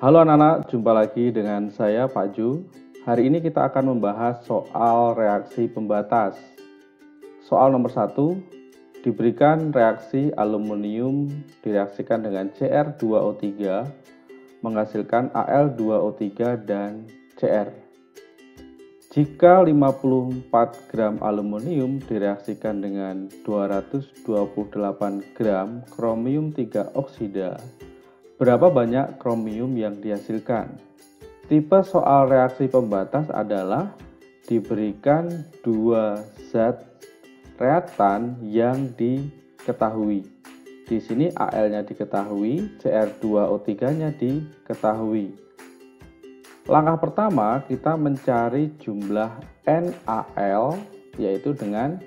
Halo anak-anak, jumpa lagi dengan saya Pak Ju. Hari ini kita akan membahas soal reaksi pembatas. Soal nomor 1, diberikan reaksi aluminium direaksikan dengan Cr2O3 menghasilkan Al2O3 dan Cr. Jika 54 gram aluminium direaksikan dengan 228 gram kromium 3 oksida, berapa banyak kromium yang dihasilkan? Tipe soal reaksi pembatas adalah diberikan dua zat reaktan yang diketahui. Di sini Al-nya diketahui, Cr2O3-nya diketahui. Langkah pertama, kita mencari jumlah NaL, yaitu dengan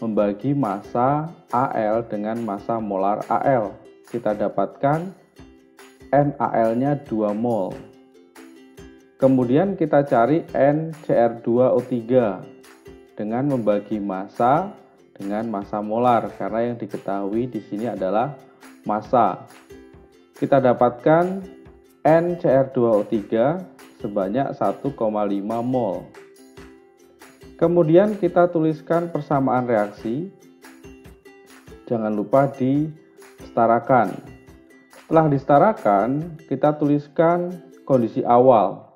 membagi massa Al dengan massa molar Al. Kita dapatkan NaL-nya 2 mol. Kemudian kita cari NCr2O3 dengan membagi massa dengan massa molar, karena yang diketahui di sini adalah massa. Kita dapatkan NCr2O3 sebanyak 1,5 mol. Kemudian kita tuliskan persamaan reaksi. Jangan lupa disetarakan. Setelah disetarakan, kita tuliskan kondisi awal.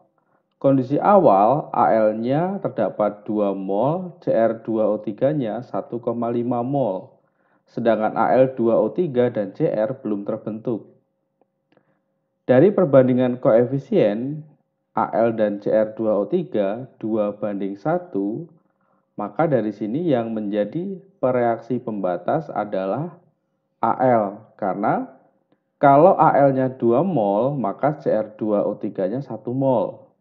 Kondisi awal, Al-nya terdapat 2 mol, Cr2O3-nya 1,5 mol. Sedangkan Al2O3 dan Cr belum terbentuk. Dari perbandingan koefisien Al dan Cr2O3 2:1, maka dari sini yang menjadi pereaksi pembatas adalah Al, karena kalau Al-nya 2 mol, maka Cr2O3-nya 1 mol.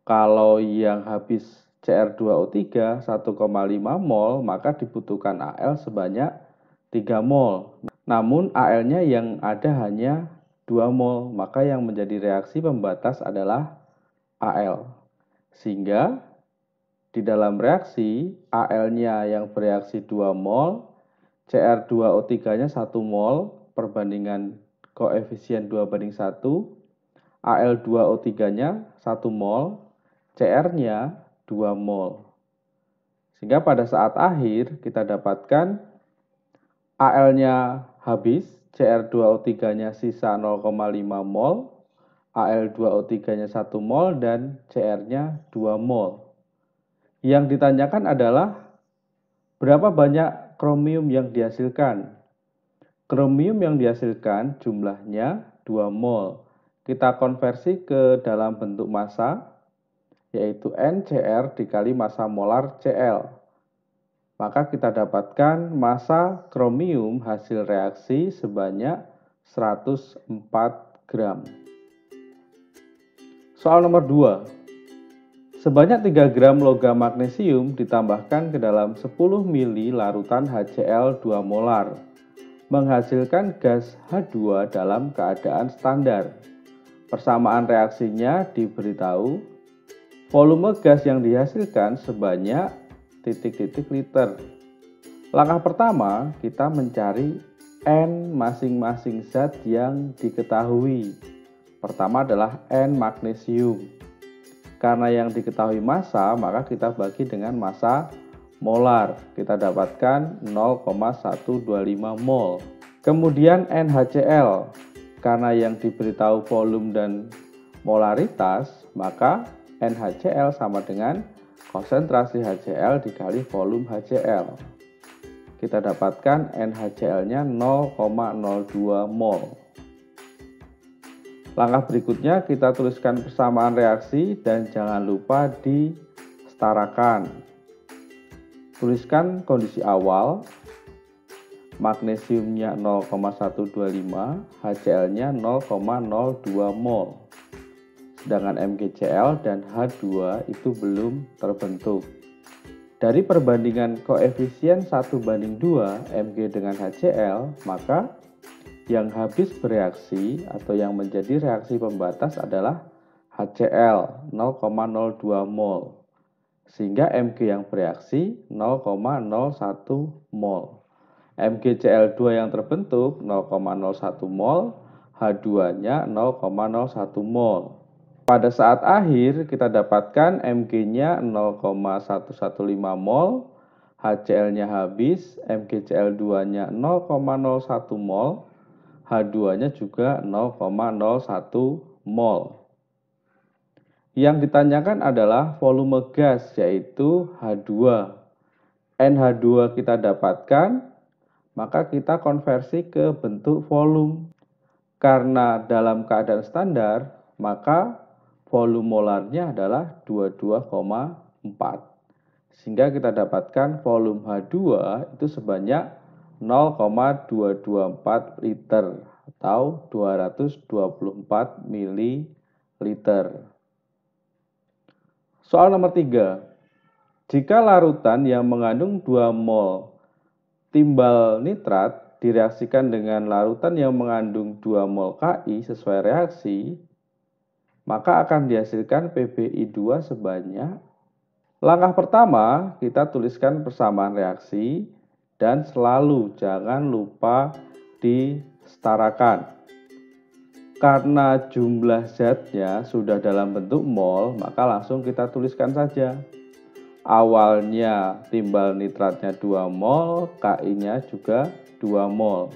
Kalau yang habis Cr2O3 1,5 mol, maka dibutuhkan Al sebanyak 3 mol. Namun Al-nya yang ada hanya 2 mol, maka yang menjadi reaksi pembatas adalah Al. Sehingga di dalam reaksi, Al-nya yang bereaksi 2 mol, Cr2O3-nya 1 mol, perbandingan koefisien 2:1, Al2O3-nya 1 mol, Cr-nya 2 mol. Sehingga pada saat akhir kita dapatkan Al-nya habis, Cr2O3-nya sisa 0,5 mol, Al2O3-nya 1 mol, dan Cr-nya 2 mol. Yang ditanyakan adalah berapa banyak kromium yang dihasilkan. Kromium yang dihasilkan jumlahnya 2 mol. Kita konversi ke dalam bentuk massa, yaitu NCr dikali massa molar Cl. Maka kita dapatkan massa kromium hasil reaksi sebanyak 104 gram. Soal nomor 2. Sebanyak 3 gram logam magnesium ditambahkan ke dalam 10 ml larutan HCl 2 molar, menghasilkan gas H2 dalam keadaan standar. Persamaan reaksinya diberitahu, volume gas yang dihasilkan sebanyak titik-titik liter. Langkah pertama, kita mencari N masing-masing zat yang diketahui. Pertama adalah N magnesium. Karena yang diketahui massa, maka kita bagi dengan massa molar. Kita dapatkan 0,125 mol. Kemudian NaCl. Karena yang diberitahu volume dan molaritas, maka NaCl sama dengan konsentrasi HCl dikali volume HCl. Kita dapatkan NaCl-nya 0,02 mol. Langkah berikutnya kita tuliskan persamaan reaksi dan jangan lupa disetarakan. Tuliskan kondisi awal, magnesiumnya 0,125, HCl-nya 0,02 mol. Sedangkan MgCl dan H2 itu belum terbentuk. Dari perbandingan koefisien 1:2 Mg dengan HCl, maka yang habis bereaksi atau yang menjadi reaksi pembatas adalah HCl 0,02 mol. Sehingga Mg yang bereaksi 0,01 mol. MgCl2 yang terbentuk 0,01 mol, H2-nya 0,01 mol. Pada saat akhir kita dapatkan Mg-nya 0,115 mol, HCl-nya habis, MgCl2-nya 0,01 mol, H2-nya juga 0,01 mol. Yang ditanyakan adalah volume gas, yaitu H2. NH2 kita dapatkan, maka kita konversi ke bentuk volume. Karena dalam keadaan standar, maka volume molarnya adalah 22,4. Sehingga kita dapatkan volume H2 itu sebanyak 0,224 liter atau 224 ml. Soal nomor 3. Jika larutan yang mengandung 2 mol timbal nitrat direaksikan dengan larutan yang mengandung 2 mol Ki sesuai reaksi, maka akan dihasilkan PbI2 sebanyak. Langkah pertama, kita tuliskan persamaan reaksi dan selalu jangan lupa disetarakan. Karena jumlah zatnya sudah dalam bentuk mol, maka langsung kita tuliskan saja. Awalnya timbal nitratnya 2 mol, Ki-nya juga 2 mol.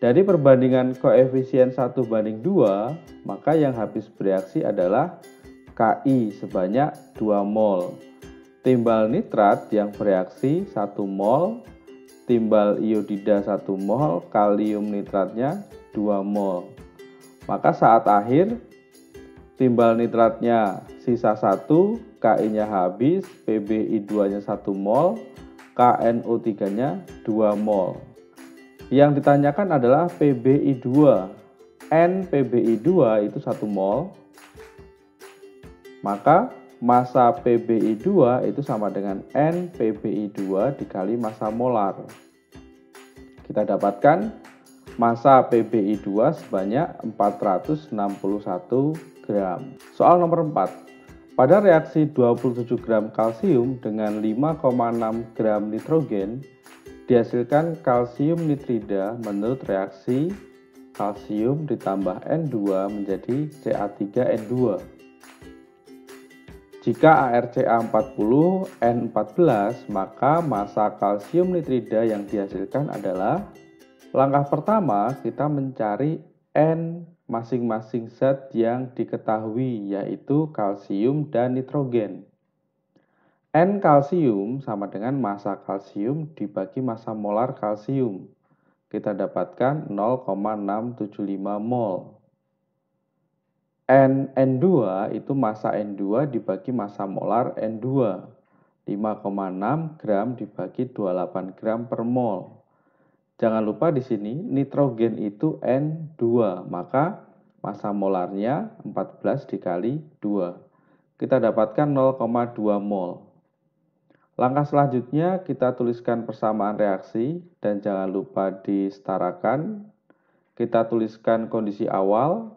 Dari perbandingan koefisien 1:2, maka yang habis bereaksi adalah Ki sebanyak 2 mol. Timbal nitrat yang bereaksi 1 mol, timbal iodida 1 mol, kalium nitratnya 2 mol. Maka saat akhir, timbal nitratnya sisa 1, Ki-nya habis, PbI2-nya 1 mol, KNO3-nya 2 mol. Yang ditanyakan adalah PbI2. N PbI2 itu 1 mol, maka massa PbI2 itu sama dengan N PbI2 dikali massa molar. Kita dapatkan massa PbI2 sebanyak 461 gram. Soal nomor 4. Pada reaksi 27 gram kalsium dengan 5,6 gram nitrogen, dihasilkan kalsium nitrida menurut reaksi kalsium ditambah N2 menjadi Ca3N2. Jika ArCa 40, N14, maka massa kalsium nitrida yang dihasilkan adalah, langkah pertama kita mencari N masing-masing zat yang diketahui, yaitu kalsium dan nitrogen. N kalsium sama dengan massa kalsium dibagi massa molar kalsium. Kita dapatkan 0,675 mol. N2 itu massa N2 dibagi massa molar N2. 5,6 gram dibagi 28 gram per mol. Jangan lupa di sini nitrogen itu N2, maka massa molarnya 14 dikali 2. Kita dapatkan 0,2 mol. Langkah selanjutnya kita tuliskan persamaan reaksi dan jangan lupa disetarakan. Kita tuliskan kondisi awal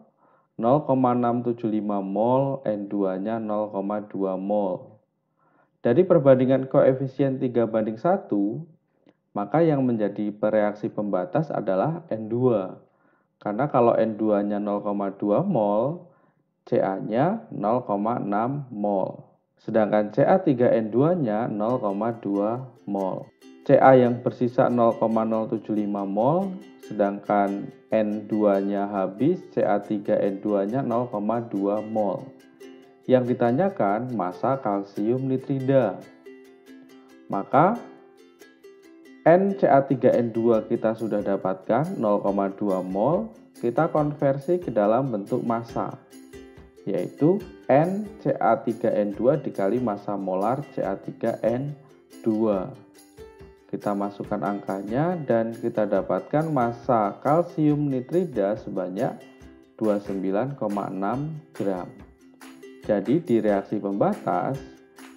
0,675 mol, N2-nya 0,2 mol. Dari perbandingan koefisien 3:1, maka yang menjadi reaksi pembatas adalah N2. Karena kalau N2-nya 0,2 mol, Ca-nya 0,6 mol. Sedangkan Ca3N2-nya 0,2 mol. Ca yang bersisa 0,075 mol, sedangkan N2-nya habis, Ca3N2-nya 0,2 mol. Yang ditanyakan massa kalsium nitrida. Maka NCa3N2 kita sudah dapatkan 0,2 mol, kita konversi ke dalam bentuk massa, yaitu NCa3N2 dikali massa molar Ca3N2. Kita masukkan angkanya dan kita dapatkan massa kalsium nitrida sebanyak 29,6 gram. Jadi di reaksi pembatas,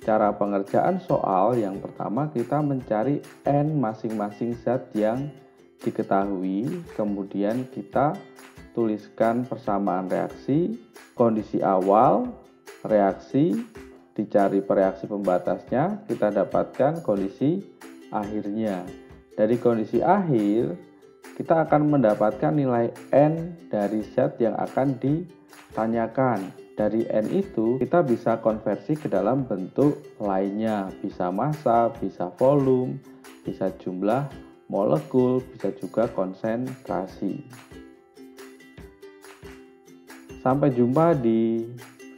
cara pengerjaan soal yang pertama kita mencari N masing-masing zat yang diketahui, kemudian kita tuliskan persamaan reaksi, kondisi awal, reaksi, dicari reaksi pembatasnya, kita dapatkan kondisi akhirnya. Dari kondisi akhir, kita akan mendapatkan nilai N dari zat yang akan ditanyakan. Dari N itu kita bisa konversi ke dalam bentuk lainnya, bisa massa, bisa volume, bisa jumlah molekul, bisa juga konsentrasi. Sampai jumpa di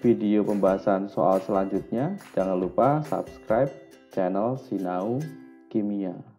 video pembahasan soal selanjutnya. Jangan lupa subscribe channel Sinau Kimia.